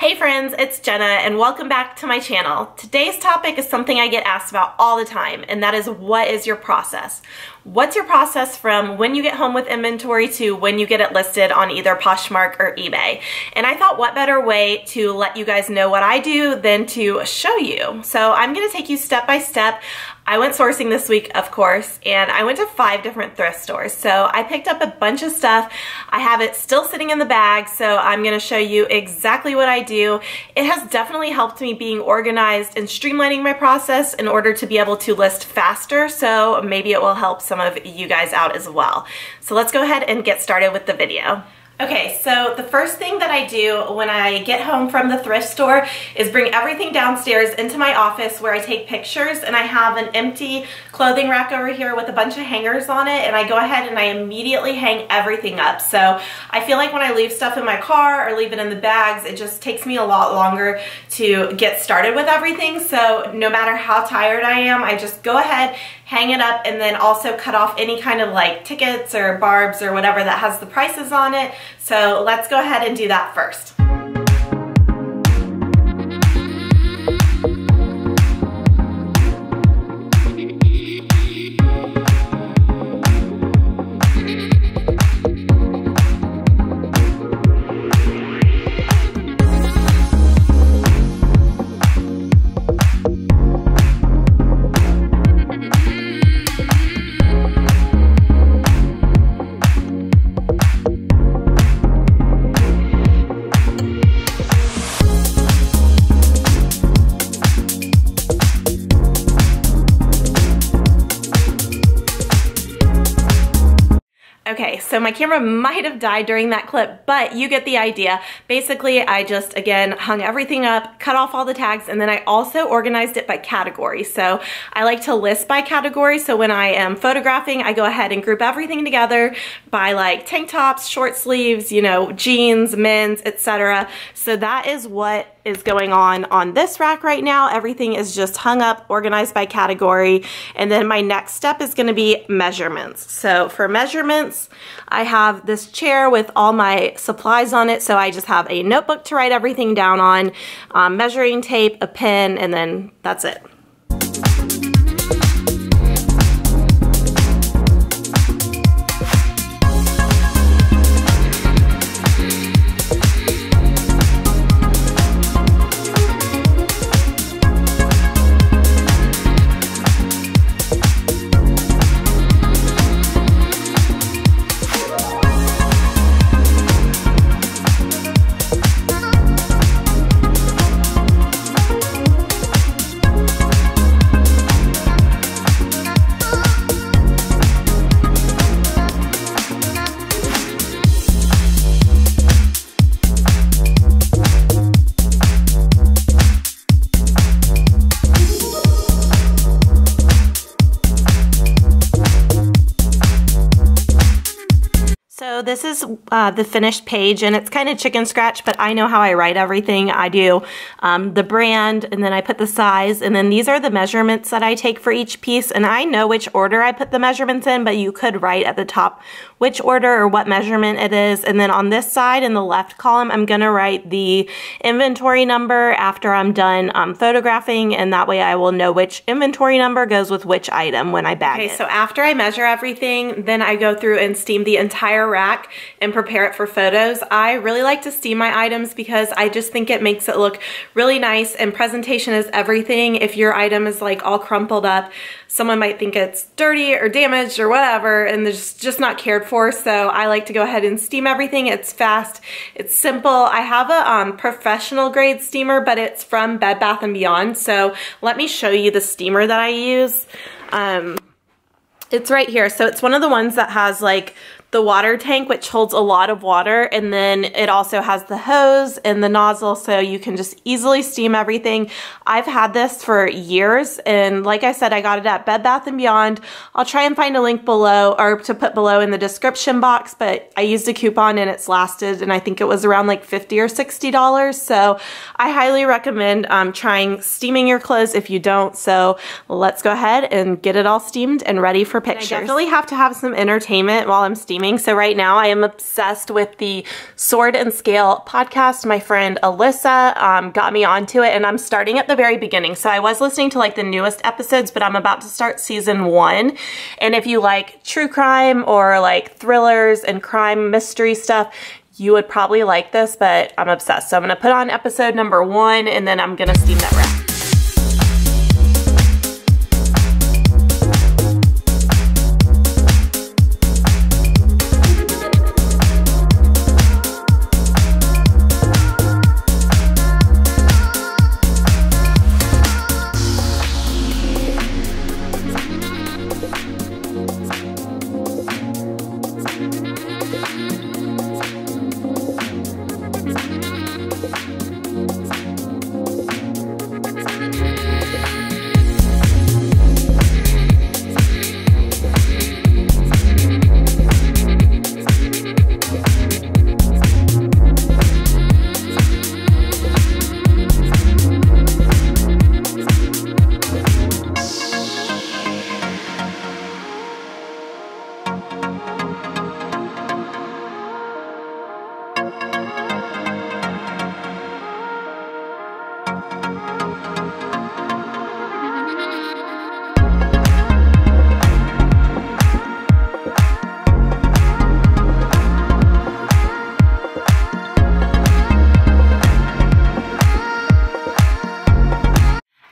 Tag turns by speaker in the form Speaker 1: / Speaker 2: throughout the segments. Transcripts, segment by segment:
Speaker 1: Hey friends, it's Jenna and welcome back to my channel. Today's topic is something I get asked about all the time, and that is, what is your process? What's your process from when you get home with inventory to when you get it listed on either Poshmark or eBay? And I thought, what better way to let you guys know what I do than to show you. So I'm gonna take you step by step. I went sourcing this week, of course, and I went to 5 different thrift stores. So I picked up a bunch of stuff. I have it still sitting in the bag, so I'm gonna show you exactly what I do. It has definitely helped me being organized and streamlining my process in order to be able to list faster, so maybe it will help some of you guys out as well. So let's go ahead and get started with the video. Okay, so the first thing that I do when I get home from the thrift store is bring everything downstairs into my office where I take pictures, and I have an empty clothing rack over here with a bunch of hangers on it, and I go ahead and I immediately hang everything up. So I feel like when I leave stuff in my car or leave it in the bags, it just takes me a lot longer to get started with everything. So no matter how tired I am, I just go ahead, hang it up, and then also cut off any kind of like tickets or barbs or whatever that has the prices on it. So let's go ahead and do that first. Okay, so my camera might have died during that clip, but you get the idea. Basically, I just, again, hung everything up, cut off all the tags, and then I also organized it by category. So I like to list by category, so when I am photographing, I go ahead and group everything together by like tank tops, short sleeves, you know, jeans, men's, etc. So that is what is going on this rack right now. Everything is just hung up, organized by category. And then my next step is gonna be measurements. So for measurements, I have this chair with all my supplies on it. So I just have a notebook to write everything down on, measuring tape, a pen, and then that's it. So this is the finished page, and it's kind of chicken scratch, but I know how I write everything. I do the brand, and then I put the size, and then these are the measurements that I take for each piece, and I know which order I put the measurements in, but you could write at the top which order or what measurement it is. And then on this side in the left column, I'm gonna write the inventory number after I'm done photographing, and that way I will know which inventory number goes with which item when I bag it. Okay, so after I measure everything, then I go through and steam the entire rack and prepare it for photos. I really like to steam my items because I just think it makes it look really nice, and presentation is everything. If your item is like all crumpled up, someone might think it's dirty or damaged or whatever, and they're just not cared for. So I like to go ahead and steam everything. It's fast, it's simple. I have a professional grade steamer, but it's from Bed Bath & Beyond. So let me show you the steamer that I use. It's right here. So it's one of the ones that has like the water tank, which holds a lot of water, and then it also has the hose and the nozzle, so you can just easily steam everything. I've had this for years, and like I said, I got it at Bed Bath & Beyond. I'll try and find a link below, or to put below in the description box, but I used a coupon and it's lasted, and I think it was around like $50 or $60, so I highly recommend trying steaming your clothes if you don't. So let's go ahead and get it all steamed and ready for pictures. I definitely have to have some entertainment while I'm steaming steaming. So right now I am obsessed with the Sword and Scale podcast. My friend Alyssa got me onto it, and I'm starting at the very beginning. So I was listening to like the newest episodes, but I'm about to start season 1. And if you like true crime or like thrillers and crime mystery stuff, you would probably like this, but I'm obsessed. So I'm gonna put on episode number 1, and then I'm gonna steam that rest.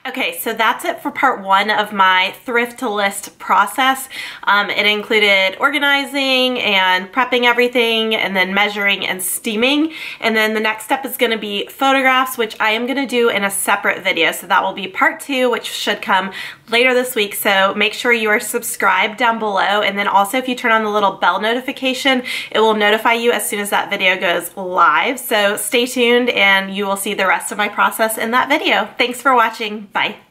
Speaker 1: Okay, so that's it for part 1 of my thrift to list process. It included organizing and prepping everything, and then measuring and steaming. And then the next step is gonna be photographs, which I am gonna do in a separate video. So that will be part 2, which should come later this week. So make sure you are subscribed down below. And then also if you turn on the little bell notification, it will notify you as soon as that video goes live. So stay tuned and you will see the rest of my process in that video. Thanks for watching. Bye.